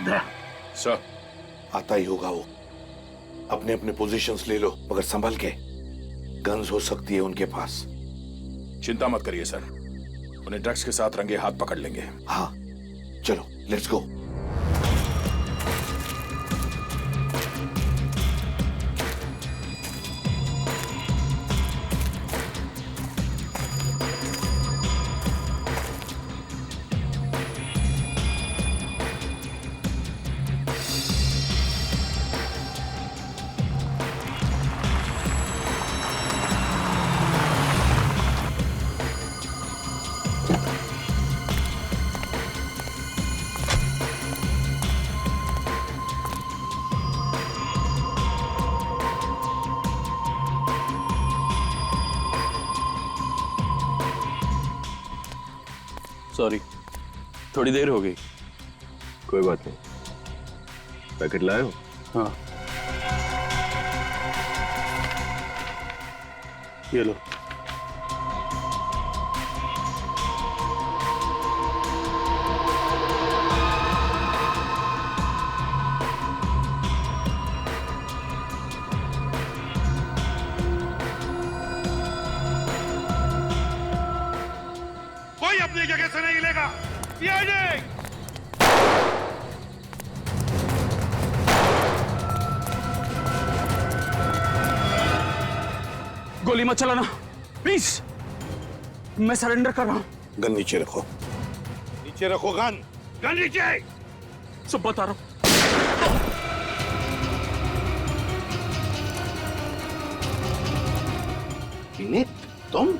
दे। Sir, आता ही होगा वो। अपने अपने पोजीशंस ले लो, मगर संभल के। गन्स हो सकती है उनके पास। चिंता मत करिए सर, उन्हें ड्रग्स के साथ रंगे हाथ पकड़ लेंगे। हाँ, चलो लेट्स गो। सॉरी, थोड़ी देर हो गई। कोई बात नहीं। पैकेट लाए हो? हाँ, ये लो। कोई अपनी जगह से नहीं हिलेगा। गोली मत चलाना प्लीज, मैं सरेंडर कर रहा हूं। गन नीचे रखो। नीचे रखो गन। गन नीचे। सब बता रहा हूं। विनीत, तुम?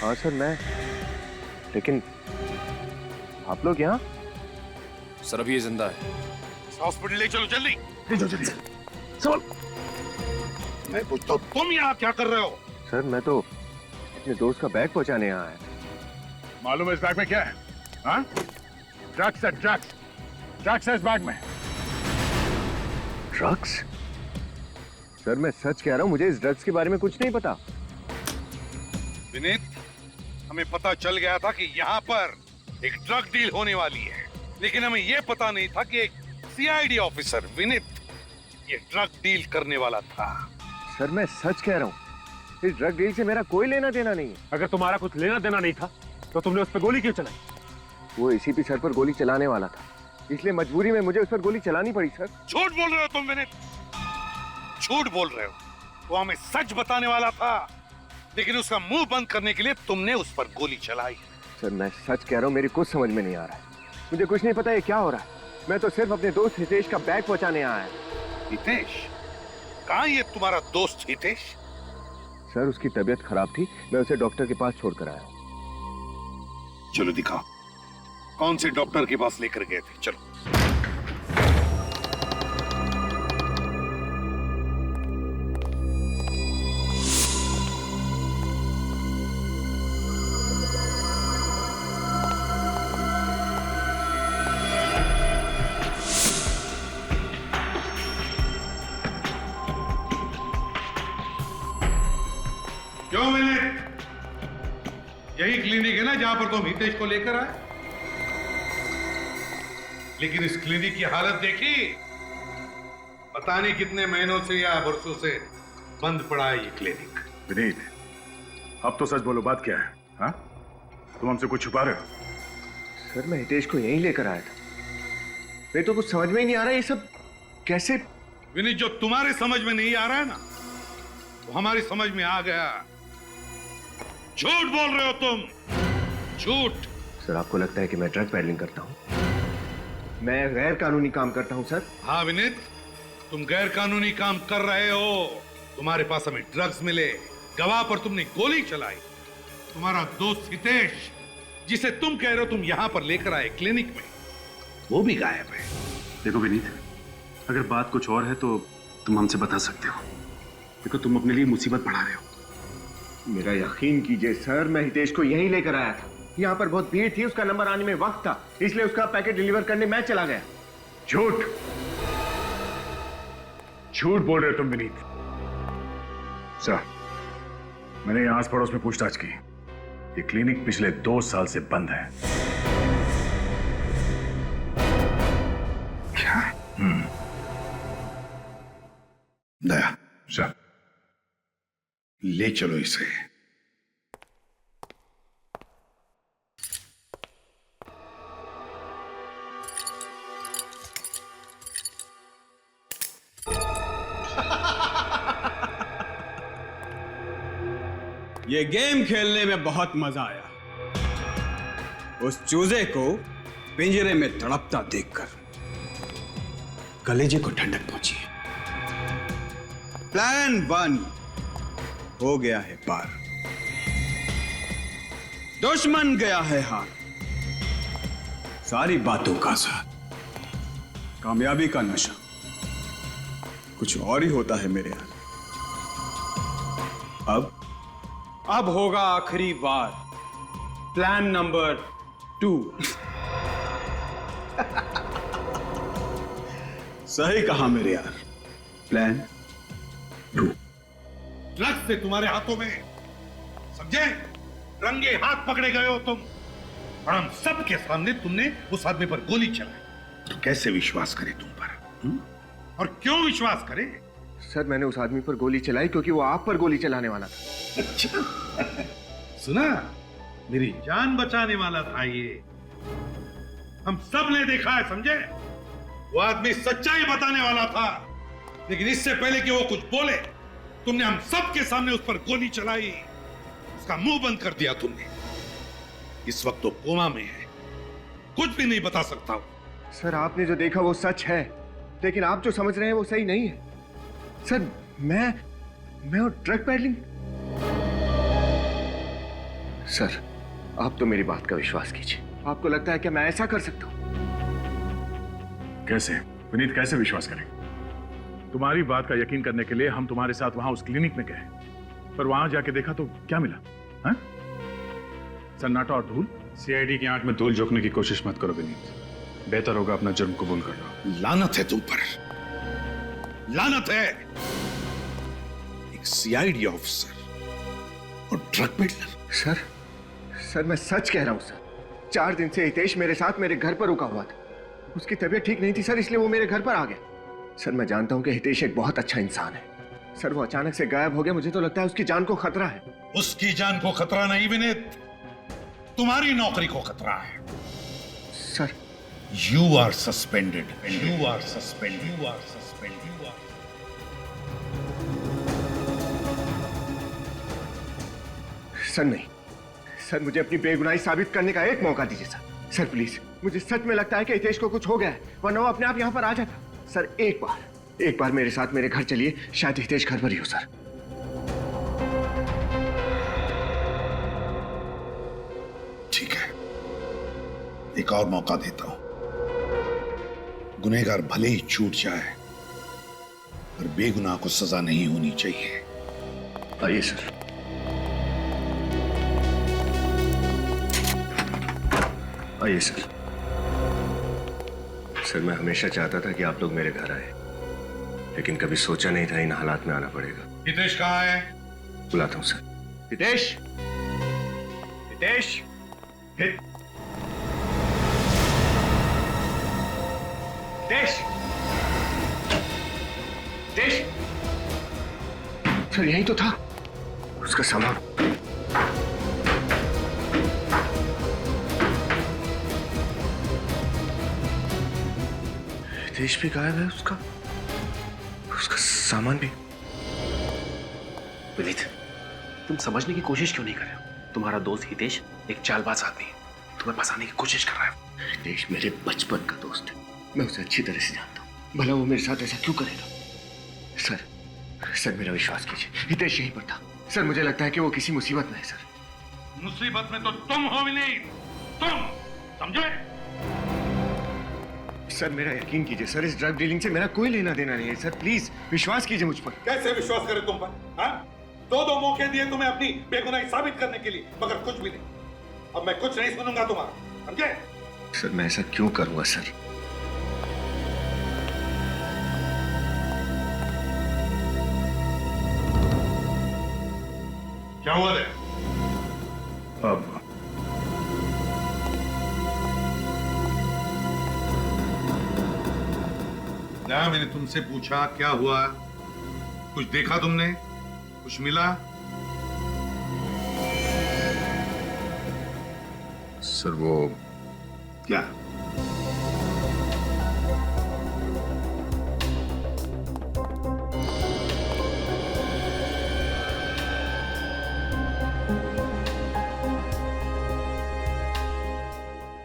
हाँ सर, मैं। लेकिन आप लोग यहाँ? सर अभी ये जिंदा है। हॉस्पिटल ले चलो जल्दी। ले जाओ जल्दी। चल। मैं पूछता हूँ तुम यहाँ क्या कर रहे हो? सर मैं तो अपने दोस्त का बैग पहुंचाने यहाँ आया। मालूम है इस बैग में क्या है? हाँ? ड्रग्स है, ड्रग्स। ड्रग्स है इस बैग में। ड्रग्स? सर मैं सच कह रहा हूँ, मुझे इस ड्रग्स के बारे में कुछ नहीं पता। विनीत, हमें पता चल गया था कि यहाँ पर एक ड्रग डील होने वाली है, लेकिन हमें यह पता नहीं था कि एक सीआईडी ऑफिसर विनीत ये ड्रग डील करने वाला था। सर मैं सच कह रहा हूँ, इस ड्रग डील से मेरा कोई लेना देना नहीं है। अगर तुम्हारा कुछ लेना देना नहीं था तो तुमने उस पर गोली क्यों चलाई? वो एसीपी सर पर गोली चलाने वाला था, इसलिए मजबूरी में मुझे उस पर गोली चलानी पड़ी सर। झूठ बोल रहे हो तुम विनीत, झूठ बोल रहे हो। वो हमें सच बताने वाला था, लेकिन उसका मुंह बंद करने के लिए तुमने उस पर गोली चलाई। सर मैं सच कह रहा हूँ, मेरी कुछ समझ में नहीं आ रहा है। मुझे कुछ नहीं पता ये क्या हो रहा है। मैं तो सिर्फ अपने दोस्त हितेश का बैग पहुंचाने आया है। हितेश? कहाँ ये तुम्हारा दोस्त हितेश? सर उसकी तबीयत खराब थी, मैं उसे डॉक्टर के पास छोड़कर आया। चलो दिखाओ, कौन से डॉक्टर के पास लेकर गए थे? चलो। क्यों विनीत? यही क्लिनिक है ना जहां पर तुम हितेश को लेकर आए? लेकिन इस क्लिनिक की हालत देखी, पता नहीं कितने महीनों से या वर्षों से बंद पड़ा है ये क्लिनिक। विनीत, अब तो सच बोलो, बात क्या है? हाँ? तुम हमसे कुछ छुपा रहे हो? सर मैं हितेश को यहीं लेकर आया था। मेरे तो कुछ समझ में ही नहीं आ रहा ये सब कैसे। विनीत, जो तुम्हारे समझ में नहीं आ रहा है ना, वो हमारी समझ में आ गया। झूठ बोल रहे हो तुम, झूठ। सर आपको लगता है कि मैं ड्रग पेडलिंग करता हूँ? मैं गैर कानूनी काम करता हूँ सर। हाँ विनीत, तुम गैर कानूनी काम कर रहे हो। तुम्हारे पास हमें ड्रग्स मिले, गवाह पर तुमने गोली चलाई। तुम्हारा दोस्त हितेश, जिसे तुम कह रहे हो तुम यहां पर लेकर आए क्लिनिक में, वो भी गायब है। देखो विनीत, अगर बात कुछ और है तो तुम हमसे बता सकते हो। देखो तुम अपने लिए मुसीबत बढ़ा रहे हो। मेरा यकीन कीजिए सर, मैं हितेश को यहीं लेकर आया था। यहाँ पर बहुत भीड़ थी, उसका नंबर आने में वक्त था, इसलिए उसका पैकेट डिलीवर करने मैं चला गया। झूठ, झूठ बोल रहे हो तुम विनीत। सर, मैंने यहाँ आस पड़ोस में पूछताछ की। ये क्लिनिक पिछले 2 साल से बंद है। दया सर, ले चलो इसे। ये गेम खेलने में बहुत मजा आया। उस चूजे को पिंजरे में तड़पता देखकर कलेजे को ठंडक पहुंची है। प्लान 1 हो गया है पार, दुश्मन गया है हार। सारी बातों का साथ, कामयाबी का नशा कुछ और ही होता है मेरे यहाँ। अब होगा आखिरी बार, प्लान नंबर 2। सही कहा मेरे यार, प्लान 2। ड्रग्स से तुम्हारे हाथों में, समझे? रंगे हाथ पकड़े गए हो तुम, और हम सबके सामने तुमने उस आदमी पर गोली चलाई। तो कैसे विश्वास करे तुम पर? और क्यों विश्वास करे? सर मैंने उस आदमी पर गोली चलाई क्योंकि वो आप पर गोली चलाने वाला था। सुना, मेरी जान बचाने वाला था ये। हम सब ने देखा है, समझे? वो आदमी सच्चाई बताने वाला था, लेकिन इससे पहले कि वो कुछ बोले, तुमने हम सब के सामने उस पर गोली चलाई। उसका मुंह बंद कर दिया तुमने। इस वक्त तो कोमा में है, कुछ भी नहीं बता सकता हूं। सर आपने जो देखा वो सच है, लेकिन आप जो समझ रहे हैं वो सही नहीं है। सर मैं और ड्रग पैडलिंग। सर आप तो मेरी बात का विश्वास कीजिए। आपको लगता है कि मैं ऐसा कर सकता हूं? कैसे विनीत, कैसे विश्वास करें? तुम्हारी बात का यकीन करने के लिए हम तुम्हारे साथ वहां उस क्लिनिक में गए, पर वहां जाके देखा तो क्या मिला? हा? सन्नाटा और धूल। सीआईडी की आंख में धूल झोंकने की कोशिश मत करो विनीत, बेहतर होगा अपना जुर्म कबूल कर लो। लानत है तुम पर, लानत है। एक सीआईडी ऑफिसर और ड्रग पेडलर। सर मैं सच कह रहा हूं सर। 4 दिन से हितेश मेरे साथ मेरे घर पर रुका हुआ था। उसकी तबीयत ठीक नहीं थी सर, इसलिए वो मेरे घर पर आ गया। सर मैं जानता हूं कि हितेश एक बहुत अच्छा इंसान है। सर वो अचानक से गायब हो गया, मुझे तो लगता है उसकी जान को खतरा है। उसकी जान को खतरा नहीं विनीत, तुम्हारी नौकरी को खतरा है। Sir You are suspended. You are suspended. You are suspended. You are. Sir नहीं सर, मुझे अपनी बेगुनाही साबित करने का एक मौका दीजिए सर। सर प्लीज, मुझे सच में लगता है कि हितेश को कुछ हो गया है, वरना वो अपने आप यहाँ पर आ जाता। सर एक बार मेरे साथ मेरे घर चलिए, शायद हितेश घर पर ही हो सर। ठीक है, एक और मौका देता हूं। गुनहगार भले ही छूट जाए, पर बेगुनाह को सजा नहीं होनी चाहिए। आइए सर। आइए सर। सर मैं हमेशा चाहता था कि आप लोग मेरे घर आए, लेकिन कभी सोचा नहीं था इन हालात में आना पड़ेगा। हितेश कहाँ है? बुलाता हूं सर। हितेश, हितेश, हितेश, हितेश। सर यही तो था उसका सामान। हितेश भी गायब है, उसका सामान भी। विनीत, तुम समझने की कोशिश क्यों नहीं कर रहे हो? तुम्हारा दोस्त हितेश एक चालबाज आदमी है, तुम्हें फंसाने की कोशिश कर रहा है। हितेश मेरे बचपन का दोस्त है, मैं उसे अच्छी तरह से जानता हूँ। भला वो मेरे साथ ऐसा क्यों करेगा? सर मेरा विश्वास कीजिए, हितेश यहीं पर था। सर मुझे लगता है कि वो किसी मुसीबत में है सर। मुसीबत में तो तुम हो विनीत, तुम समझे? सर मेरा यकीन कीजिए सर, इस ड्रग डीलिंग से मेरा कोई लेना देना नहीं है सर। प्लीज विश्वास कीजिए मुझ पर। कैसे विश्वास करें तुम पर? हाँ? 2 मौके दिए तुम्हें अपनी बेगुनाही साबित करने के लिए, मगर कुछ भी नहीं। अब मैं कुछ नहीं सुनूंगा तुम्हारा, समझे? सर मैं ऐसा क्यों करूंगा सर? क्या हुआ है? अब ना मैंने तुमसे पूछा क्या हुआ, कुछ देखा तुमने, कुछ मिला? सर वो क्या?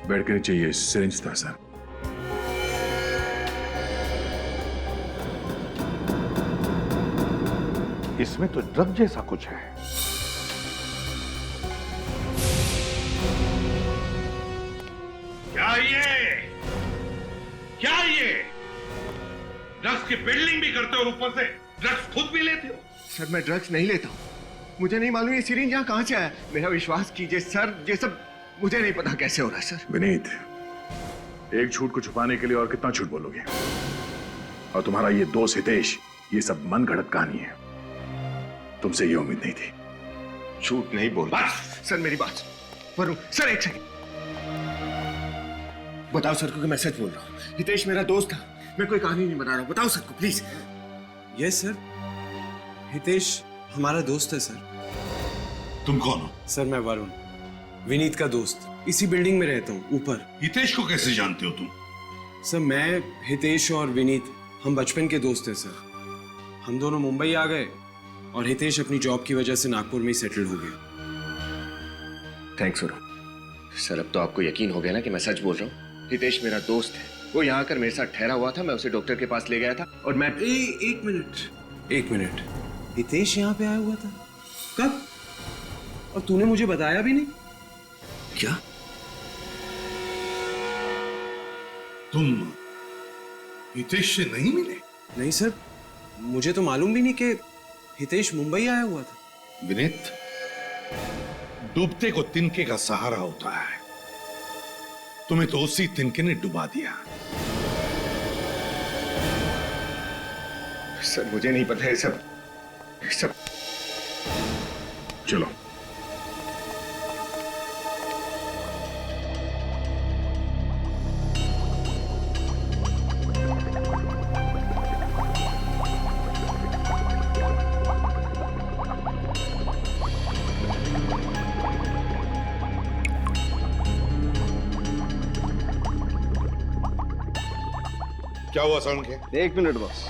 बेड के नीचे ये सिरिंज था सर। इसमें तो ड्रग जैसा कुछ है। क्या ये? क्या ये? ड्रग्स की बिल्डिंग भी करते हो और ऊपर से ड्रग्स खुद भी लेते हो? सर मैं ड्रग्स नहीं लेता हूँ। मुझे नहीं मालूम ये सिरिंज यहाँ कहाँ से आया। मेरा विश्वास कीजिए सर, ये सब मुझे नहीं पता कैसे हो रहा है सर। विनीत, एक झूठ को छुपाने के लिए और कितना झूठ बोलोगे? और तुम्हारा ये दोस्त हितेश, ये सब मन गढ़ंत कहानी है। तुमसे ये उम्मीद नहीं थी। झूठ नहीं बोल रहा सर, मेरी बात वरुण सर, एक सेकंड बताओ सर को कि मैं सच बोल रहा हूँ। हितेश मेरा दोस्त था, मैं कोई कहानी नहीं बना रहा हूँ। बताओ सर को प्लीज। यस सर, हितेश हमारा दोस्त है सर। तुम कौन हो? सर मैं वरुण, विनीत का दोस्त। इसी बिल्डिंग में रहता हूँ ऊपर। हितेश को कैसे जानते हो तुम? सर मैं, हितेश और विनीत हम बचपन के दोस्त हैं सर। हम दोनों मुंबई आ गए और हितेश अपनी जॉब की वजह से नागपुर में ही सेटल हो गया। थैंक्स वरुण। सर अब तो आपको यकीन हो गया ना कि मैं सच बोल रहा हूँ। हितेश मेरा दोस्त है, वो यहाँ आकर मेरे साथ ठहरा हुआ था। मैं उसे डॉक्टर के पास ले गया था और मैं एक मिनट, हितेश यहाँ पे आया हुआ था कब? और तूने मुझे बताया भी नहीं? क्या? तुम हितेश से नहीं मिले? नहीं सर, मुझे तो मालूम भी नहीं कि हितेश मुंबई आया हुआ था। विनीत, डूबते को तिनके का सहारा होता है। तुम्हें तो उसी तिनके ने डुबा दिया। सर मुझे नहीं पता है सब। चलो। क्या हुआ साउंड के? एक मिनट बस।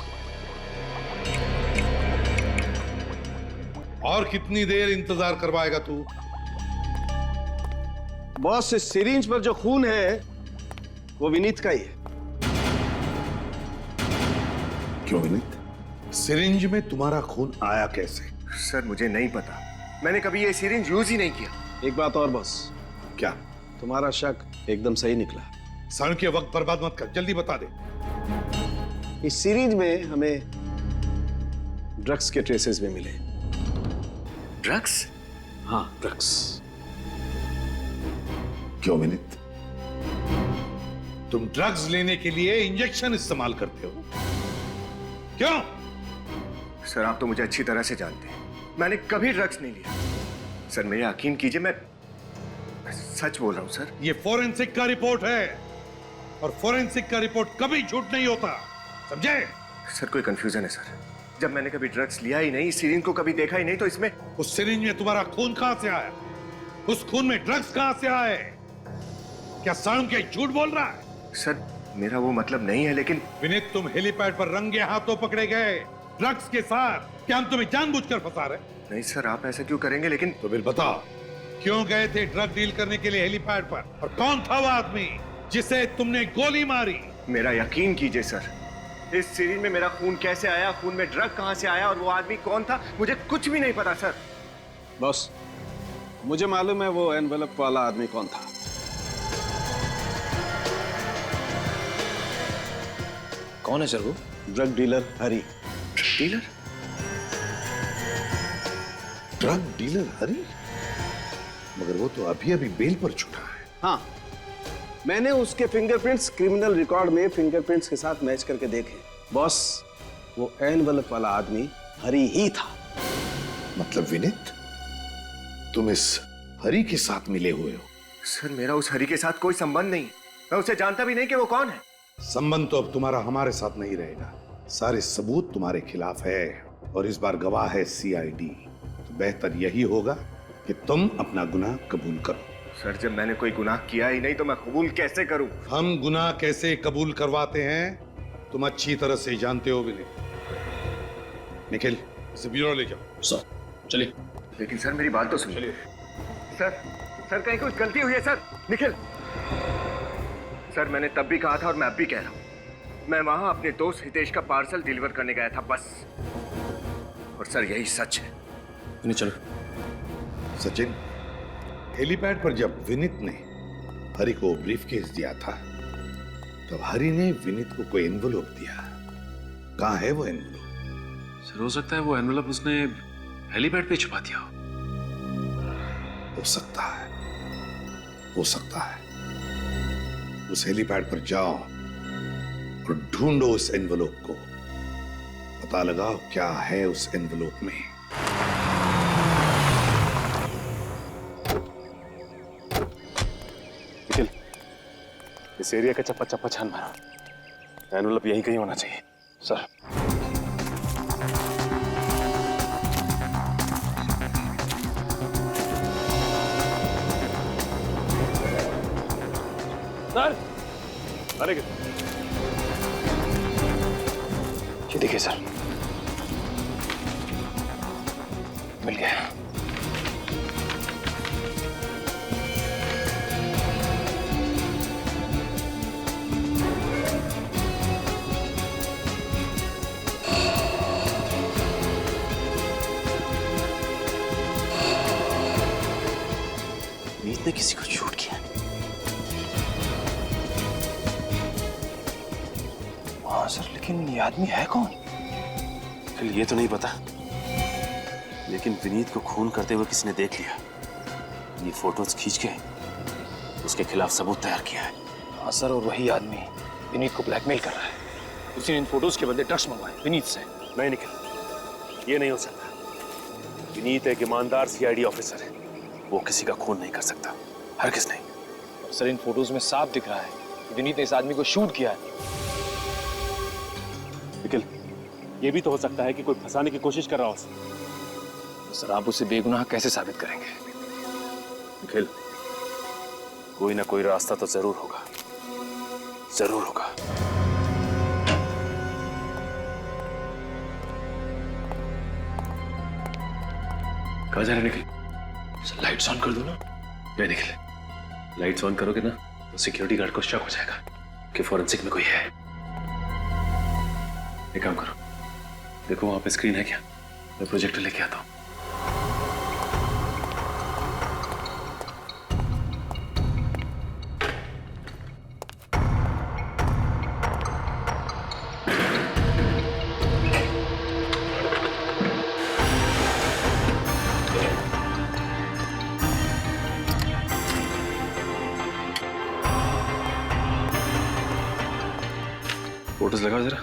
और कितनी देर इंतजार करवाएगा तू? बॉस, इस सिरिंज पर जो खून है वो विनीत का ही है। क्यों विनीत? सिरिंज में तुम्हारा खून आया कैसे? सर मुझे नहीं पता, मैंने कभी ये सिरिंज यूज ही नहीं किया। एक बात और बॉस, क्या? तुम्हारा शक एकदम सही निकला। साउंड के वक्त बर्बाद मत कर, जल्दी बता दे। इस सीरीज में हमें ड्रग्स के ट्रेसेस भी मिले। ड्रग्स? हाँ, ड्रग्स। क्यों विनीत? तुम ड्रग्स लेने के लिए इंजेक्शन इस्तेमाल करते हो, क्यों? सर आप तो मुझे अच्छी तरह से जानते हैं, मैंने कभी ड्रग्स नहीं लिया। सर मेरा यकीन कीजिए, मैं सच बोल रहा हूं सर। ये फोरेंसिक का रिपोर्ट है और फोरेंसिक का रिपोर्ट कभी झूठ नहीं होता, समझे? सर कोई कंफ्यूजन है सर, जब मैंने कभी ड्रग्स लिया ही नहीं, इस सिरिंज को कभी देखा ही नहीं, तो इसमें उस सिरिंज में तुम्हारा खून कहां से आया? उस खून में ड्रग्स कहां से आए? क्या साउंड के झूठ बोल रहा है? सर मेरा वो मतलब नहीं है, लेकिन विनीत तुम हेलीपैड पर रंगे हाथों पकड़े गए ड्रग्स के साथ। क्या हम तुम्हें जानबूझकर फंसा रहे? नहीं सर, आप ऐसा क्यों करेंगे? लेकिन तो फिर बताओ, क्यों गए थे ड्रग डील करने के लिए हेलीपैड पर? और कौन था वो आदमी जिसे तुमने गोली मारी? मेरा यकीन कीजिए सर, इस सीरीज में मेरा खून कैसे आया, खून में ड्रग कहां से आया और वो आदमी कौन था, मुझे कुछ भी नहीं पता सर। बॉस, मुझे मालूम है वो एनवेलप वाला आदमी कौन था। कौन है सर वो? ड्रग डीलर हरी। डीलर? ड्रग डीलर हरी? मगर वो तो अभी अभी बेल पर छूटा है। हाँ, मैंने उसके फिंगरप्रिंट्स क्रिमिनल रिकॉर्ड में फिंगरप्रिंट्स के साथ मैच करके देखे। बॉस, वो एनवेलप वाला आदमी हरी ही था। मतलब विनीत, तुम इस हरी के साथ मिले हुए हो? सर मेरा उस हरी के साथ कोई संबंध नहीं, मैं उसे जानता भी नहीं कि वो कौन है। संबंध तो अब तुम्हारा हमारे साथ नहीं रहेगा। सारे सबूत तुम्हारे खिलाफ है और इस बार गवाह है सीआईडी। तो बेहतर यही होगा कि तुम अपना गुनाह कबूल करो। सर जब मैंने कोई गुनाह किया ही नहीं तो मैं कबूल कैसे करूं? हम गुनाह कैसे कबूल करवाते हैं तुम अच्छी तरह से जानते हो विनय। निखिल, इसे ब्यूरो ले जाओ। सर चलिए। लेकिन सर मेरी बात तो सुनिए। सर कहीं कुछ गलती हुई है सर? निखिल सर, मैंने तब भी कहा था और मैं अब भी कह रहा हूं, मैं वहां अपने दोस्त हितेश का पार्सल डिलीवर करने गया था बस। और सर यही सच है। नहीं चलो। सचिन, हेलीपैड पर जब विनीत ने हरि को ब्रीफकेस दिया था तब हरि ने विनीत को कोई एनवलप दिया। कहां है वो एनवलप? सर हो सकता है वो एनवलप उसने हेलीपैड पे छुपा दिया हो सकता है, हो सकता है। उस हेलीपैड पर जाओ और ढूंढो उस एनवलप को। पता लगाओ क्या है उस एनवलप में। निखिल, इस एरिया का चप्पा चप्पा छान मारो। एनवलप यहीं कहीं होना चाहिए। सर सर, अरे ये देखिए सर, मिल गया। मीत ने किसी को शूट किया। हाँ सर, लेकिन ये आदमी है कौन? फिर ये तो नहीं पता, लेकिन विनीत को खून करते हुए किसी ने देख लिया। ये फोटोज खींच के उसके खिलाफ सबूत तैयार किया है। हाँ सर, और वही आदमी विनीत को ब्लैकमेल कर रहा है। उसी ने इन फोटोज के बदले ड्रग्स मंगवाए विनीत से। नहीं निखिल, ये नहीं हो सकता। विनीत एक ईमानदार सीआईडी ऑफिसर है, वो किसी का खून नहीं कर सकता, हरगिज़ नहीं। सर इन फोटोज में साफ दिख रहा है कि विनीत ने इस आदमी को शूट किया है। निखिल, ये भी तो हो सकता है कि कोई फंसाने की कोशिश कर रहा हो। तो सर आप उसे बेगुनाह कैसे साबित करेंगे? निखिल, कोई ना कोई रास्ता तो जरूर होगा, जरूर होगा। कहाँ जा रहे निखिल? सर लाइट्स ऑन कर दो ना। नहीं निखिल, लाइट्स ऑन करोगे ना तो सिक्योरिटी गार्ड को शक हो जाएगा कि फॉरेंसिक में कोई है। एक काम करो, देखो वहां पे स्क्रीन है क्या? मैं प्रोजेक्टर लेके आता हूं। फोटोज लगाओ जरा।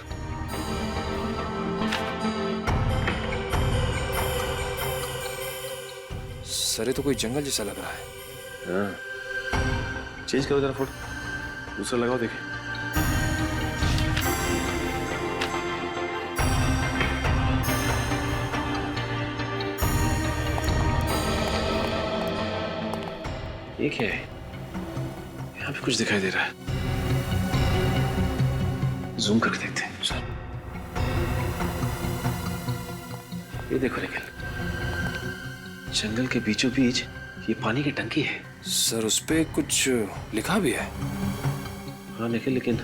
सर ये तो कोई जंगल जैसा लग रहा है। हाँ, चेंज करो जरा फोटो, दूसरा लगाओ देखिए। ये क्या है? यहाँ पे कुछ दिखाई दे रहा है, जूम करके देखते हैं। सर ये देखो निखिल, जंगल के बीचों बीच ये पानी की टंकी है। सर उस पे कुछ लिखा भी है। हाँ निखिल, लेकिन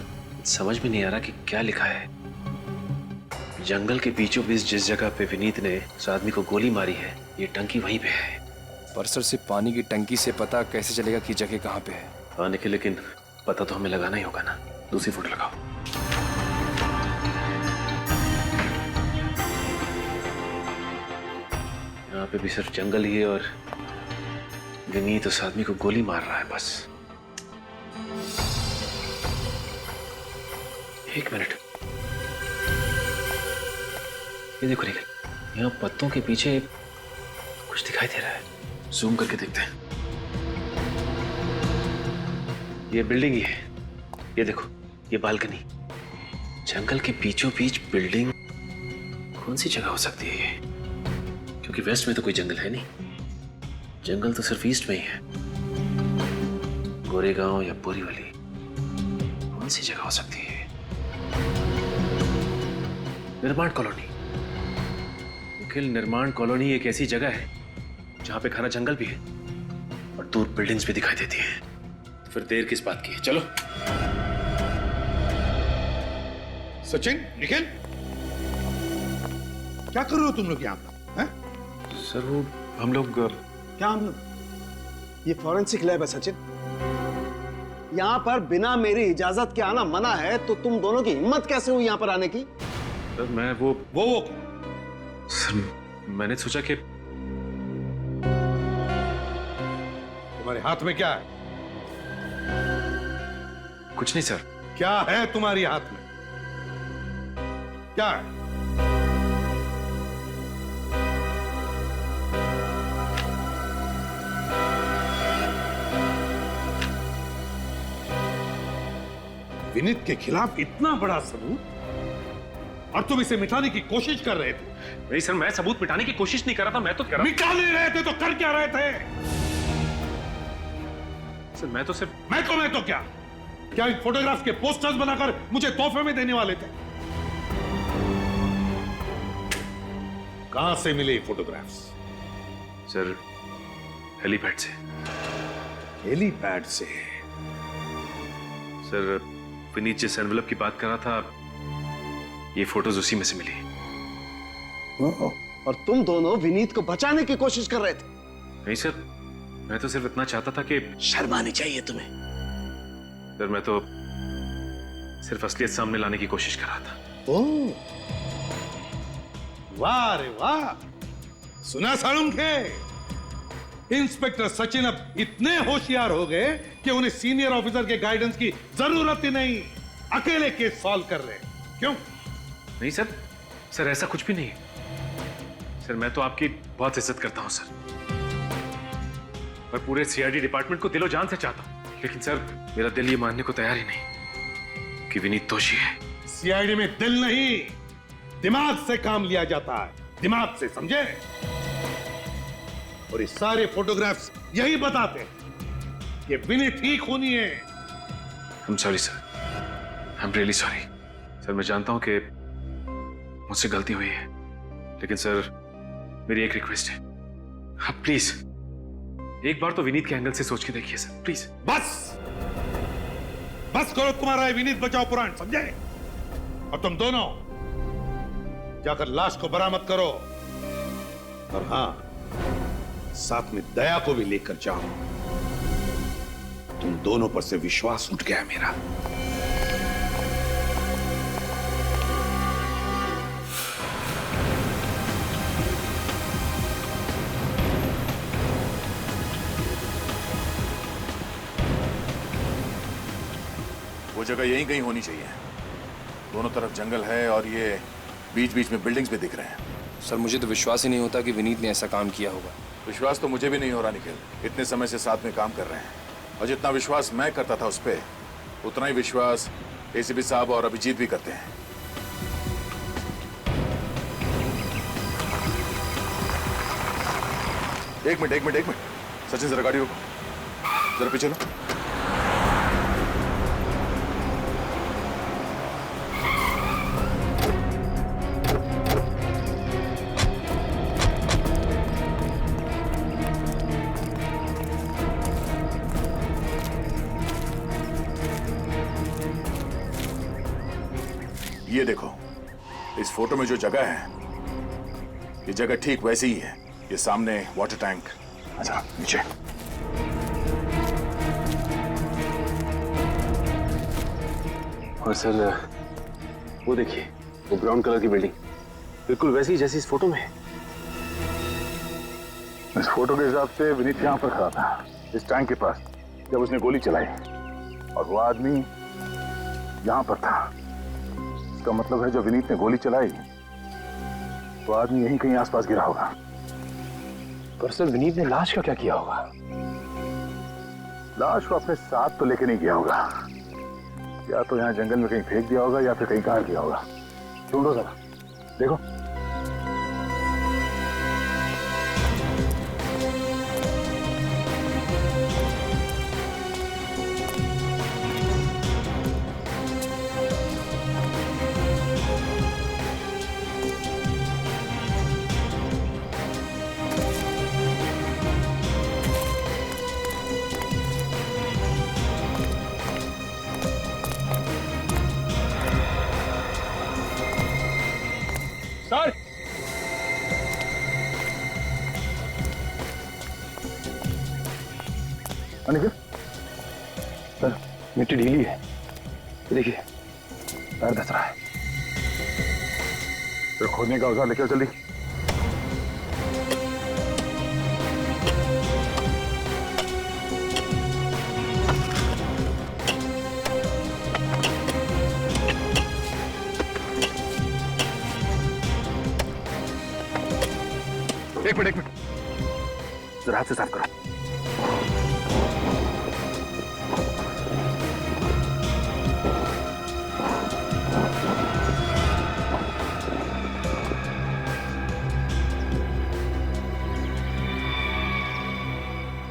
समझ में नहीं आ रहा कि क्या लिखा है। जंगल के बीचों बीच जिस जगह पे विनीत ने उस आदमी को गोली मारी है, ये टंकी वहीं पे है। पर सर सिर्फ पानी की टंकी से पता कैसे चलेगा कि जगह कहाँ पे है? हाँ निखिल, लेकिन पता तो हमें लगाना ही होगा ना। दूसरी फोटो लगाओ। यहाँ पे भी सिर्फ जंगल ही है और विनीत उस आदमी को गोली मार रहा है बस। एक मिनट, ये देखो निखिल, यहाँ पत्तों के पीछे कुछ दिखाई दे रहा है। जूम करके देखते हैं। ये बिल्डिंग ही है, ये देखो ये बालकनी, जंगल के बीचों बीच बिल्डिंग, कौन सी जगह हो सकती है ये? क्योंकि वेस्ट में तो कोई जंगल है नहीं, जंगल तो सिर्फ ईस्ट में ही है। गोरेगांव या बोरीवली, कौन सी जगह हो सकती है? निर्माण कॉलोनी। निखिल, निर्माण कॉलोनी एक ऐसी जगह है जहां पे घना जंगल भी है और दूर बिल्डिंग्स भी दिखाई देती हैं। तो फिर देर किस बात की है? चलो। सचिन, निखिल, क्या कर रहे हो तुम लोग यहाँ पर? हैं? सर वो हम लोग क्या हम लोग? ये फॉरेंसिक लैब है सचिन। यहाँ पर बिना मेरी इजाजत के आना मना है, तो तुम दोनों की हिम्मत कैसे हुई यहाँ पर आने की? सर मैं वो सर मैंने सोचा कि तुम्हारे हाथ में क्या है? कुछ नहीं सर। क्या है तुम्हारे हाथ में? क्या है? विनीत के खिलाफ इतना बड़ा सबूत और तुम इसे मिटाने की कोशिश कर रहे थे। नहीं सर, मैं सबूत मिटाने की कोशिश नहीं कर रहा था, मैं तो कर रहा मिटा नहीं रहे थे तो कर क्या रहे थे? सर मैं तो क्या क्या इन फोटोग्राफ के पोस्टर्स बनाकर मुझे तोहफे में देने वाले थे? कहां से मिले ये फोटोग्राफ्स? सर हेलीपैड से। हेलीपैड से? सर विनीत जिस एनवेलप की बात कर रहा था, ये फोटोज उसी में से मिली। और तुम दोनों विनीत को बचाने की कोशिश कर रहे थे? नहीं सर, मैं तो सिर्फ इतना चाहता था कि शर्म आनी चाहिए तुम्हें। सर मैं तो सिर्फ असलियत सामने लाने की कोशिश कर रहा था। ओह, वाह रे वाह! सुना साळुंखे? इंस्पेक्टर सचिन अब इतने होशियार हो गए कि उन्हें सीनियर ऑफिसर के गाइडेंस की जरूरत ही नहीं, अकेले केस सॉल्व कर रहे। क्यों? नहीं सर, सर ऐसा कुछ भी नहीं है। सर मैं तो आपकी बहुत इज्जत करता हूं सर, और पूरे सीआईडी डिपार्टमेंट को दिलो जान से चाहता हूं, लेकिन सर मेरा दिल ये मानने को तैयार ही नहीं कि विनीत दोषी है। सीआईडी में दिल नहीं, दिमाग से काम लिया जाता है, दिमाग से, समझे? और ये सारे फोटोग्राफ्स यही बताते हैं कि विनीत ही खूनी है। I am sorry sir, I am really sorry. Sir मैं जानता हूं कि मुझसे गलती हुई है, लेकिन सर मेरी एक रिक्वेस्ट है, आप प्लीज एक बार तो विनीत के एंगल से सोच के देखिए सर, प्लीज। बस करो तुम्हारा विनीत बचाओ पुराण, समझे? और तुम दोनों जाकर लाश को बरामद करो, और हां, साथ में दया को भी लेकर जाओ। तुम दोनों पर से विश्वास उठ गया मेरा। वो जगह यहीं कहीं होनी चाहिए। दोनों तरफ जंगल है और ये बीच बीच में बिल्डिंग्स भी दिख रहे हैं। सर मुझे तो विश्वास ही नहीं होता कि विनीत ने ऐसा काम किया होगा। विश्वास तो मुझे भी नहीं हो रहा निखिल, इतने समय से साथ में काम कर रहे हैं, और जितना विश्वास मैं करता था उस पर, उतना ही विश्वास एसीपी साहब और अभिजीत भी करते हैं। एक मिनट सचिन, जरा गाड़ी रोको, जरा पीछे लो। ये देखो, इस फोटो में जो जगह है, ये जगह ठीक वैसी ही है। ये सामने वाटर टैंक। अच्छा नीचे। और सर वो देखिए, वो ब्राउन कलर की बिल्डिंग बिल्कुल वैसी ही जैसी इस फोटो में है। इस फोटो के हिसाब से विनीत यहाँ पर खड़ा था, इस टैंक के पास, जब उसने गोली चलाई, और वो आदमी यहाँ पर था। इसका मतलब है जब विनीत ने गोली चलाई तो आदमी यहीं कहीं आसपास गिरा होगा। पर सर विनीत ने लाश का क्या किया होगा? लाश को अपने साथ तो लेके नहीं गया होगा, या तो यहाँ जंगल में कहीं फेंक दिया होगा या फिर कहीं काट दिया होगा। ढूंढो जरा, देखो। सर अनिकेत, सर मिट्टी ढीली है, देखिए पैर धस रहा है। फिर खोदने का औजार लेके जल्दी। एक मिनट जरा हाथ से साफ करो।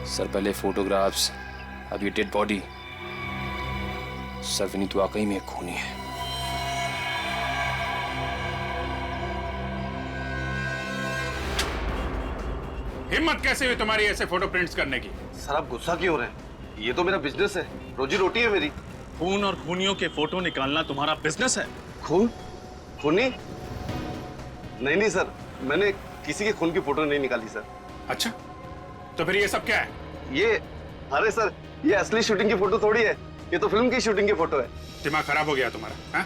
सर पहले फोटोग्राफ्स, अब ये डेड बॉडी। सर विनीत वाकई में एक खूनी है। हिम्मत कैसे हुई तुम्हारी ऐसे फोटो प्रिंट्स करने की? सर आप गुस्सा क्यों हो रहे हैं? ये तो मेरा बिजनेस है, रोजी रोटी है मेरी। खून और खूनियों के फोटो निकालना तुम्हारा बिजनेस है? खून? खूनी? नहीं सर, मैंने किसी के खून की फोटो नहीं निकाली सर। अच्छा, तो फिर ये सब क्या है? ये, अरे सर, ये असली शूटिंग की फोटो थोड़ी है, ये तो फिल्म की शूटिंग की फोटो है। दिमाग खराब हो गया तुम्हारा? हाँ?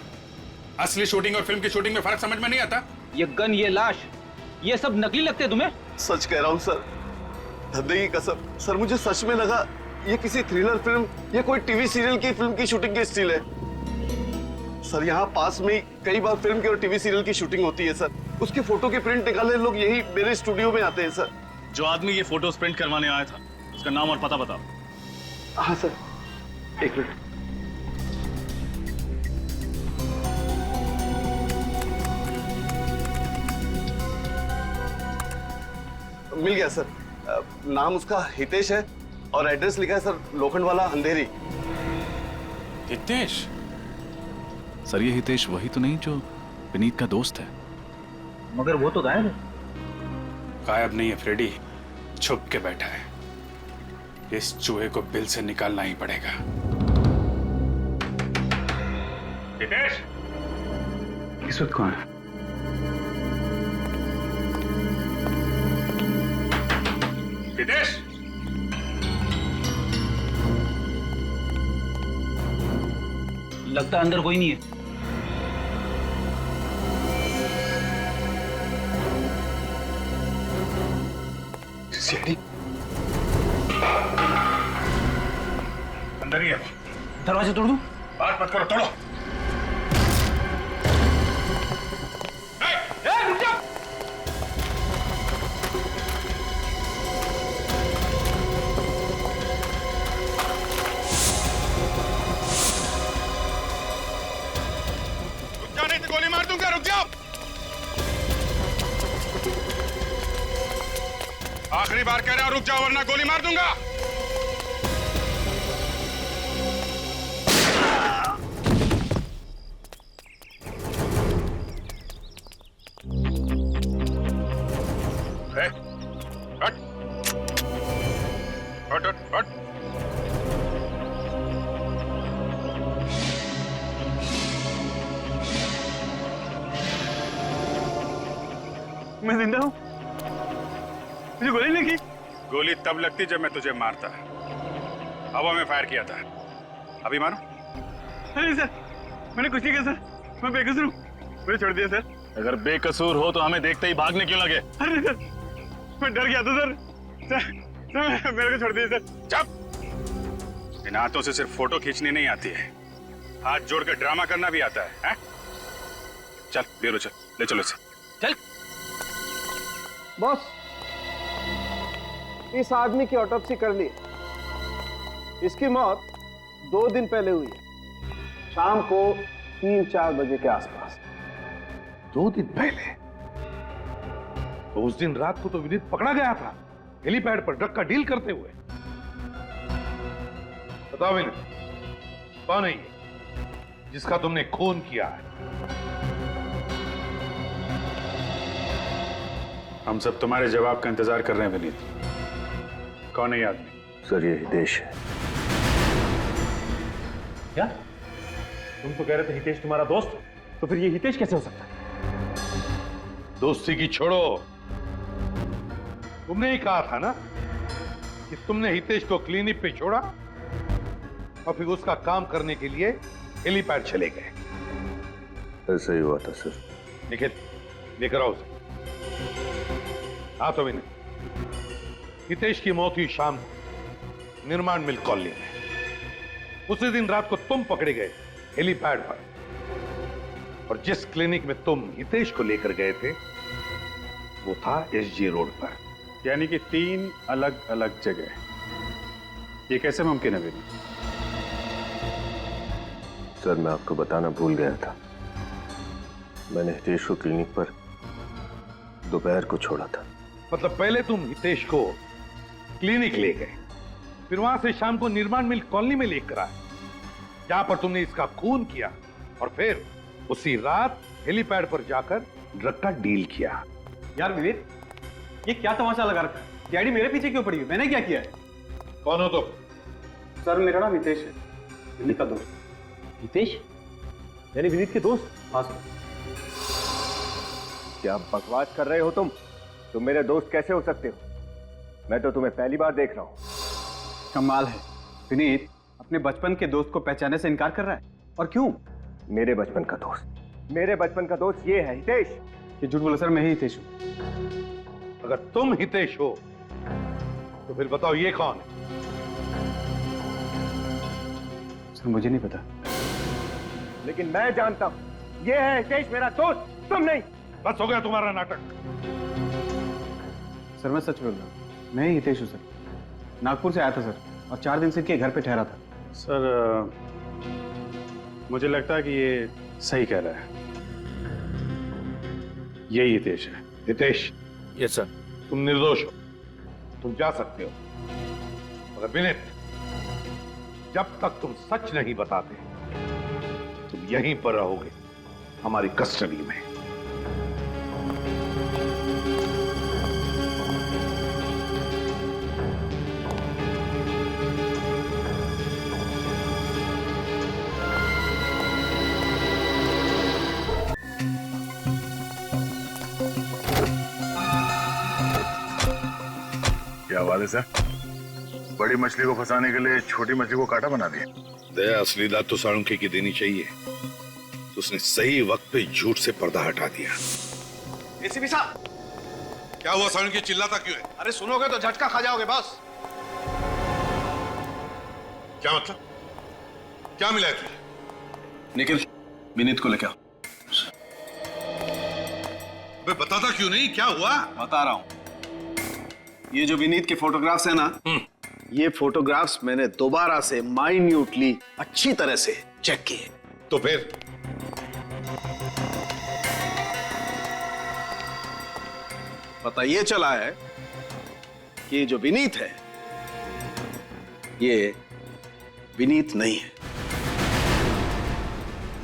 असली शूटिंग और फिल्म की शूटिंग में फर्क समझ में नहीं आता? ये गन, ये लाश, ये सब नकली लगते हैं तुम्हें? सच कह रहा हूँ सर, धंधे की कसम। सर मुझे सच में लगा ये किसी थ्रिलर फिल्म या कोई टीवी सीरियल की फिल्म की शूटिंग की स्टिल है। सर यहाँ पास में कई बार फिल्म की और टीवी सीरियल की शूटिंग होती है सर, उसके फोटो के प्रिंट निकालने लोग यही मेरे स्टूडियो में आते हैं सर। जो आदमी ये फोटोज प्रिंट करवाने आया था, उसका नाम और पता बताओ। हाँ सर, एक मिनट। मिल गया सर, नाम उसका हितेश है और एड्रेस लिखा है सर, लोखंडवाला अंधेरी। हितेश? सर ये हितेश वही तो नहीं जो विनीत का दोस्त है? मगर वो तो गायब है। गायब नहीं है फ्रेडी, छुप के बैठा है। इस चूहे को बिल से निकालना ही पड़ेगा। हितेश? इस वक्त कौन है? हितेश? लगता है अंदर कोई नहीं है। सीआईडी अंदर ही है। दरवाजा तोड़ दूं? बात मत करो, तोड़ो। रुक जा! रुक जाओ नहीं तो गोली मार दूंगा, रुक जाओ। आखिरी बार कह रहा हूं रुक जाओ वरना गोली मार दूंगा। हट हट हट हट। मैं जिंदा हूँ, मुझे गोली लगी। गोली तब लगती जब मैं तुझे मारता, हवा में फायर किया था। अभी मारो। अरे सर, मैंने कुछ नहीं किया सर, मैं बेकसूर हूँ, मुझे छोड़ दिया सर। अगर बेकसूर हो तो हमें देखते ही भागने क्यों लगे? अरे सर, मैं डर गया था सर। सर मेरे को छोड़ दिया सर। चुप। इन हाथों से सिर्फ फोटो खींचनी नहीं आती है, हाथ जोड़कर ड्रामा करना भी आता है? चल ब्यूरो चल, ले चलो इसे। चल। बॉस, इस आदमी की ऑटोप्सी कर ली। इसकी मौत 2 दिन पहले हुई है, शाम को 3-4 बजे के आसपास। 2 दिन पहले? तो उस दिन रात को तो विनीत पकड़ा गया था हेलीपैड पर ड्रग का डील करते हुए। बताओ विनीत, कौन है ये जिसका तुमने खून किया है? हम सब तुम्हारे जवाब का इंतजार कर रहे हैं विनीत। कौन है ये आदमी? सर ये हितेश है। क्या? तुम तो कह रहे थे हितेश तुम्हारा दोस्त, तो फिर ये हितेश कैसे हो सकता है? दोस्ती की छोड़ो, तुमने ही कहा था ना कि तुमने हितेश को क्लिनिक पे छोड़ा और फिर उसका काम करने के लिए हेलीपैड चले गए। ऐसा ही हुआ था सर। निखिल, लेकर आओ उसे। हाँ तो विनय, हितेश की मौत हुई शाम को निर्माण मिल कॉलोनी में। उसी दिन रात को तुम पकड़े गए हेलीपैड पर, और जिस क्लिनिक में तुम हितेश को लेकर गए थे वो था SG रोड पर। यानी कि 3 अलग अलग जगह। ये कैसे मुमकिन है विनीत? सर मैं आपको बताना भूल गया था, मैंने हितेश को क्लिनिक पर दोपहर को छोड़ा था। मतलब पहले तुम हितेश को क्लिनिक ले गए, फिर वहां से शाम को निर्माण मिल कॉलोनी में लेकर आए जहां पर तुमने इसका खून किया, और फिर उसी रात हेलीपैड पर जाकर ड्रग का डील किया। यार विनीत, ये क्या तमाशा लगा रखा है? डैडी मेरे पीछे क्यों पड़ी है? मैंने क्या किया है? कौन हो तुम? सर मेरा नाम हितेश है, विनीत का दोस्त। हितेश यानी विनीत के दोस्त? हाँ सर। क्या बकवास कर रहे हो तुम मेरे दोस्त कैसे हो सकते हो? मैं तो तुम्हें पहली बार देख रहा हूं। कमाल है, विनीत अपने बचपन के दोस्त को पहचानने से इनकार कर रहा है। और क्यों? मेरे बचपन का दोस्त ये है हितेश। ये झूठ बोला सर, मैं ही हितेश हूं। अगर तुम हितेश हो तो फिर बताओ ये कौन है? सर मुझे नहीं पता। लेकिन मैं जानता हूं, ये है हितेश मेरा दोस्त, तुम नहीं। बस हो गया तुम्हारा नाटक। सर मैं सच बोल रहा हूँ, मैं ही हितेश हूँ सर। नागपुर से आया था सर, और 4 दिन से इनके घर पे ठहरा था। सर मुझे लगता है कि ये सही कह रहा है। यही हितेश है। Hitesh, yes sir. तुम निर्दोष हो, तुम जा सकते हो। मगर विनीत, जब तक तुम सच नहीं बताते तुम यहीं पर रहोगे, हमारी कस्टडी में। क्या बात है सर? बड़ी मछली को फंसाने के लिए छोटी मछली को कांटा बना दिया। दया असली दाद तो साळुंखे की देनी चाहिए, तो उसने सही वक्त पे झूठ से पर्दा हटा दिया। एसीपी साहब, क्या हुआ साळुंखे, चिल्लाता क्यों है? अरे सुनोगे तो झटका खा जाओगे बस। क्या मतलब? क्या मिला है तुझे? निखिल, विनीत को लेके आओ। अबे बताता क्यों नहीं, क्या हुआ? बता रहा हूं। ये जो विनीत के फोटोग्राफ्स है ना, ये फोटोग्राफ्स मैंने दोबारा से माइन्यूटली अच्छी तरह से चेक किए। तो फिर पता ये चला है कि ये जो विनीत है ये विनीत नहीं है।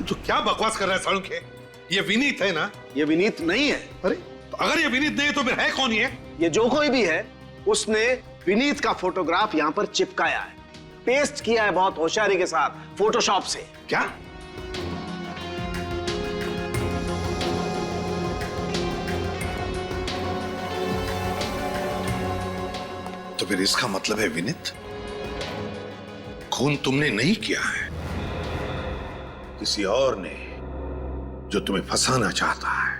तो क्या बकवास कर रहा है साळुंखे? ये विनीत है ना? ये विनीत नहीं है। अरे तो अगर ये विनीत नहीं है तो फिर है कौन ये? ये जो कोई भी है उसने विनीत का फोटोग्राफ यहां पर चिपकाया है, पेस्ट किया है बहुत होशियारी के साथ फोटोशॉप से। क्या? तो फिर इसका मतलब है विनीत, खून तुमने नहीं किया है, किसी और ने, जो तुम्हें फंसाना चाहता है।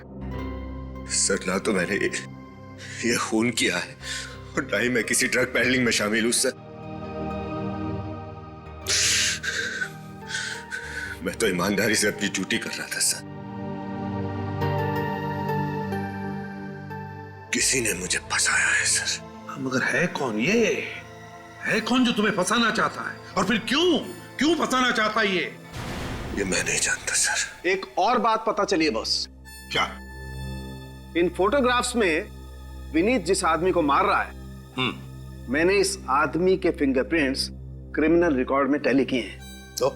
सर ना तो मैंने ये खून किया है और ना ही मैं किसी ड्रग पैडलिंग में शामिल हूं सर। मैं तो ईमानदारी से अपनी ड्यूटी कर रहा था सर। किसी ने मुझे फंसाया है सर। मगर है कौन ये? है कौन जो तुम्हें फंसाना चाहता है? और फिर क्यों फंसाना चाहता है ये? ये मैं नहीं जानता सर। एक और बात पता चली है बॉस। क्या? इन फोटोग्राफ्स में विनीत जिस आदमी को मार रहा है, मैंने इस आदमी के फिंगरप्रिंट्स क्रिमिनल रिकॉर्ड में टैली किए हैं। तो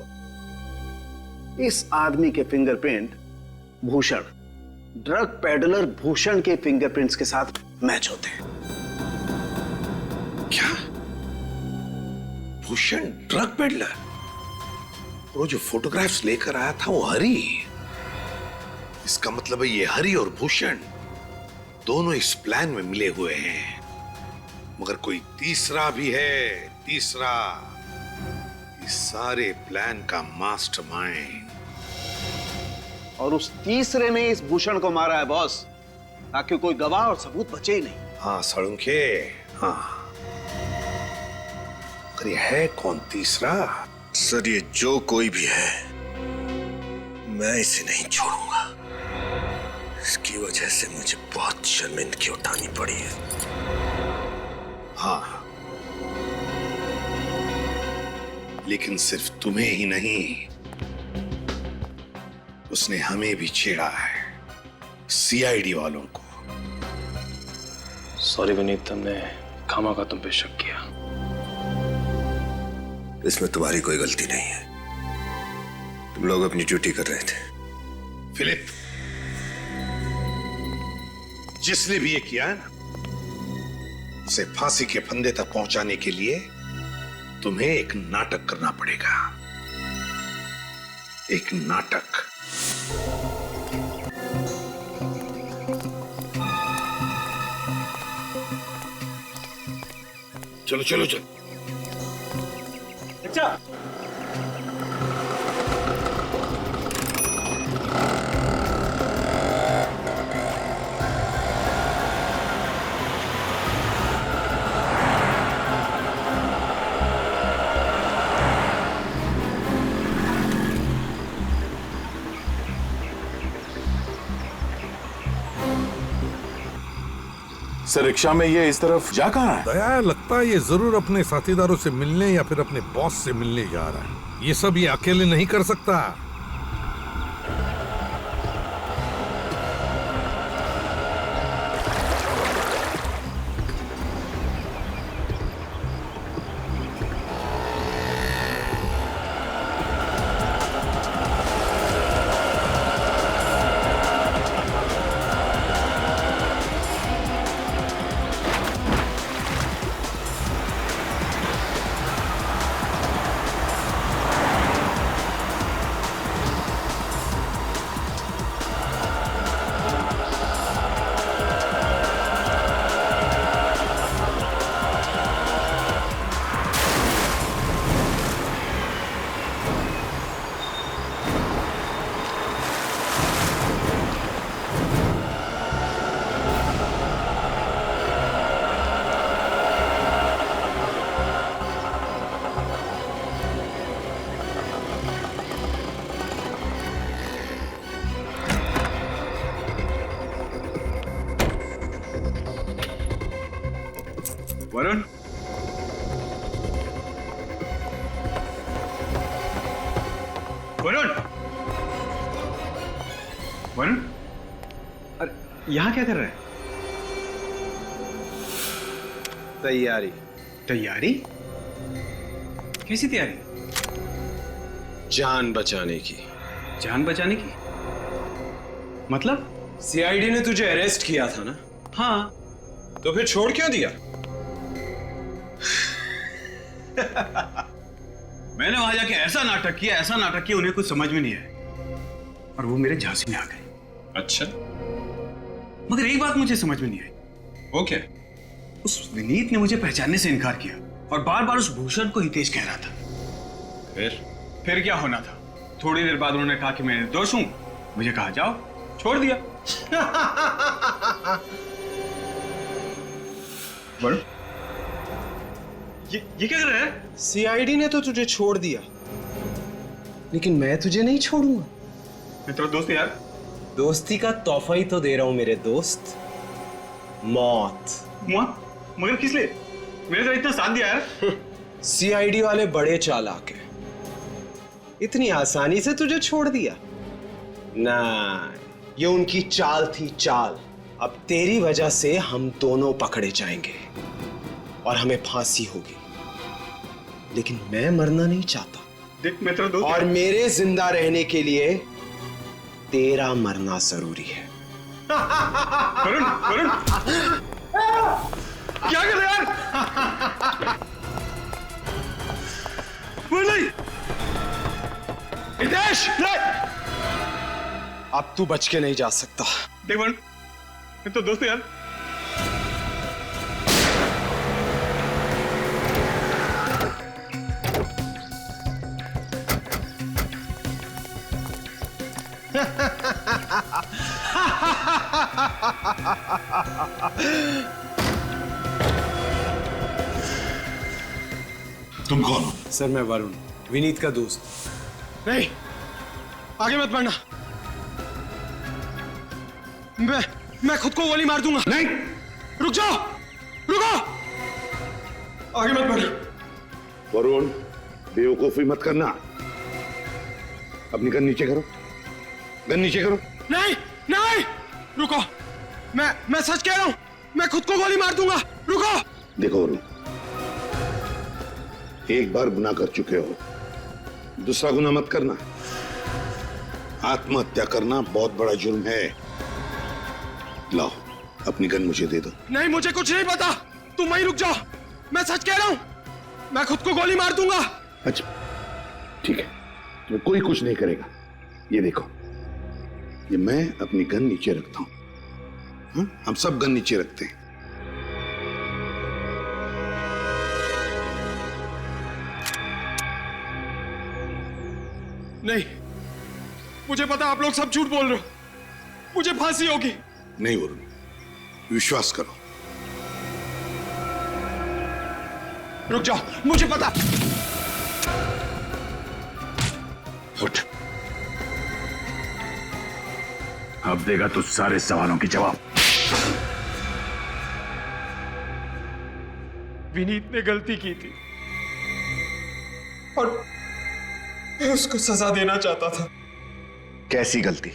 इस आदमी के fingerprint Bhushan, drug peddler Bhushan के फिंगरप्रिंट्स के साथ मैच होते हैं। क्या? Bhushan drug peddler? वो जो फोटोग्राफ्स लेकर आया था वो हरी। इसका मतलब है ये हरी और भूषण दोनों इस प्लान में मिले हुए हैं। मगर कोई तीसरा भी है, तीसरा, इस सारे प्लान का मास्टरमाइंड। और उस तीसरे ने इस भूषण को मारा है बॉस, ताकि कोई गवाह और सबूत बचे ही नहीं। हाँ सड़ुंखे, हाँ। अगर ये है कौन तीसरा? सर ये जो कोई भी है, मैं इसे नहीं छोड़ूंगा। इसकी वजह से मुझे बहुत शर्मिंदगी उठानी पड़ी है। हाँ, लेकिन सिर्फ तुम्हें ही नहीं, उसने हमें भी छेड़ा है, सीआईडी वालों को। सॉरी विनीत, हमने खामा का तुम पे शक किया। इसमें तुम्हारी कोई गलती नहीं है। तुम लोग अपनी ड्यूटी कर रहे थे। फिलिप, जिसने भी ये किया है ना, उसे फांसी के फंदे तक पहुंचाने के लिए तुम्हें एक नाटक करना पड़ेगा। एक नाटक। चलो चलो चलो। अच्छा, सर रिक्शा में ये इस तरफ जा कहाँ है? दया, लगता है ये जरूर अपने साथीदारों से मिलने या फिर अपने बॉस से मिलने जा रहा है। ये सब ये अकेले नहीं कर सकता। वरुण, वरुण, वरुण, अरे यहां क्या कर रहा है? तैयारी। तैयारी? कैसी तैयारी? जान बचाने की। जान बचाने की? मतलब? सीआईडी ने तुझे अरेस्ट किया था ना? हाँ। तो फिर छोड़ क्यों दिया? मैंने वहां जाके ऐसा नाटक किया उन्हें कुछ समझ में नहीं आया और वो मेरे झांसी में आ गए। अच्छा, मगर एक बात मुझे समझ में नहीं आई। वो क्या? उस विनीत ने मुझे पहचानने से इनकार किया और बार बार उस भूषण को हितेश कह रहा था। फिर क्या होना था? थोड़ी देर बाद उन्होंने कहा कि मैं निर्दोष हूं, मुझे कहा जाओ, छोड़ दिया। बड़ो, ये क्या कर रहा है? सीआईडी ने तो तुझे छोड़ दिया, लेकिन मैं तुझे नहीं छोड़ूंगा। मैं तेरा दोस्त यार। दोस्ती का तोहफा ही तो दे रहा हूं मेरे दोस्त, मौत। मौत? मगर किस लिए? मैंने तो इतना साथ दिया यार। सीआईडी वाले बड़े चालाक हैं। इतनी आसानी से तुझे छोड़ दिया? ना, ये उनकी चाल थी, चाल। अब तेरी वजह से हम दोनों पकड़े जाएंगे और हमें फांसी होगी, लेकिन मैं मरना नहीं चाहता। देख मैं तेरा दोस्त और मेरे जिंदा रहने के लिए तेरा मरना जरूरी है। वरुण, वरुण, क्या कर रहे यार? नहीं, हितेश, अब तू बच के नहीं जा सकता। देख वरुण, मैं तो दोस्त है यार। तुम कौन हो? सर मैं वरुण, विनीत का दोस्त। नहीं, आगे मत बढ़ना। मैं खुद को गोली मार दूंगा। नहीं, रुक जाओ, रुको, आगे मत बढ़ना। वरुण, बेवकूफी मत करना। अपनी गन नीचे करो, गन नीचे करो। नहीं, नहीं, रुको, मैं सच कह रहा हूं, मैं खुद को गोली मार दूंगा। रुको। देखो वरुण, एक बार गुनाह कर चुके हो, दूसरा गुनाह मत करना। आत्महत्या करना बहुत बड़ा जुर्म है। लाओ, अपनी गन मुझे दे दो। नहीं, मुझे कुछ नहीं पता, तुम वहीं रुक जाओ। मैं सच कह रहा हूं, मैं खुद को गोली मार दूंगा। अच्छा, ठीक है, तुम्हें कोई कुछ नहीं करेगा। ये देखो, ये मैं अपनी गन नीचे रखता हूं। हम सब गन नीचे रखते हैं। नहीं, मुझे पता आप लोग सब झूठ बोल रहे हो, मुझे फांसी होगी। नहीं वरुण, विश्वास करो। रुक जाओ, मुझे पता। उठ। अब देगा तू सारे सवालों की जवाब। विनीत ने गलती की थी और मैं उसको सजा देना चाहता था। कैसी गलती?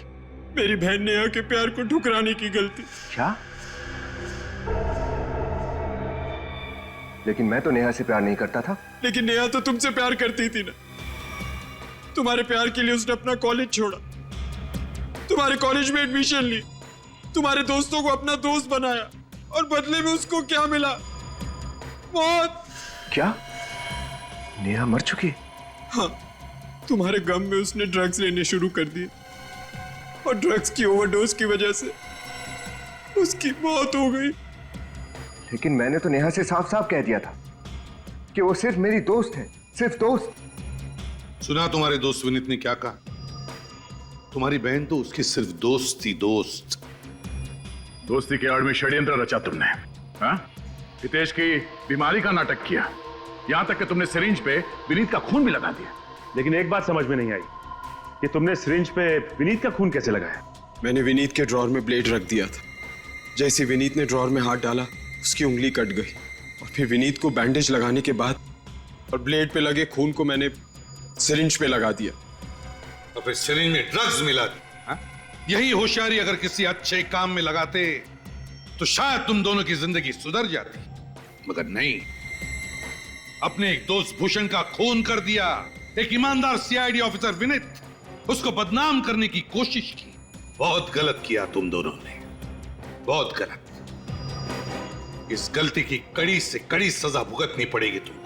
मेरी बहन नेहा के प्यार को ठुकराने की गलती। क्या? लेकिन मैं तो नेहा से प्यार नहीं करता था। लेकिन नेहा तो तुमसे प्यार करती थी ना। तुम्हारे प्यार के लिए उसने अपना कॉलेज छोड़ा, तुम्हारे कॉलेज में एडमिशन ली, तुम्हारे दोस्तों को अपना दोस्त बनाया, और बदले में उसको क्या मिला? मौत। क्या? नेहा मर चुकी? हाँ, तुम्हारे गम में उसने ड्रग्स लेने शुरू कर दिए और ड्रग्स की ओवरडोज की वजह से उसकी मौत हो गई। लेकिन मैंने तो नेहा से साफ साफ कह दिया था कि वो सिर्फ मेरी दोस्त है, सिर्फ दोस्त। सुना तुम्हारे दोस्त विनीत ने क्या कहा? तुम्हारी बहन तो उसकी सिर्फ दोस्त थी, दोस्त। दोस्ती के आड़ में षड्यंत्र रचा तुमने, हाँ? हितेश की बीमारी का नाटक किया, यहां तक कि तुमने सिरिंज पे विनीत का खून भी लगा दिया। लेकिन एक बात समझ में नहीं आई कि तुमने सिरिंज पे विनीत का खून कैसे लगाया? मैंने विनीत के ड्रॉर में ब्लेड रख दिया था। जैसे विनीत ने ड्रॉर में हाथ डाला, उसकी उंगली कट गई, और फिर विनीत को बैंडेज लगाने के बाद और ब्लेड पे लगे खून को मैंने सिरिंज पे लगा दिया। तो फिर सिरिंज में ड्रग्स मिला दी, हाँ? यही होशियारी अगर किसी अच्छे काम में लगाते तो शायद तुम दोनों की जिंदगी सुधर जाती, मगर नहीं। अपने एक दोस्त भूषण का खून कर दिया, एक ईमानदार सीआईडी ऑफिसर विनीत, उसको बदनाम करने की कोशिश की। बहुत गलत किया तुम दोनों ने, बहुत गलत। इस गलती की कड़ी से कड़ी सजा भुगतनी पड़ेगी तुमको।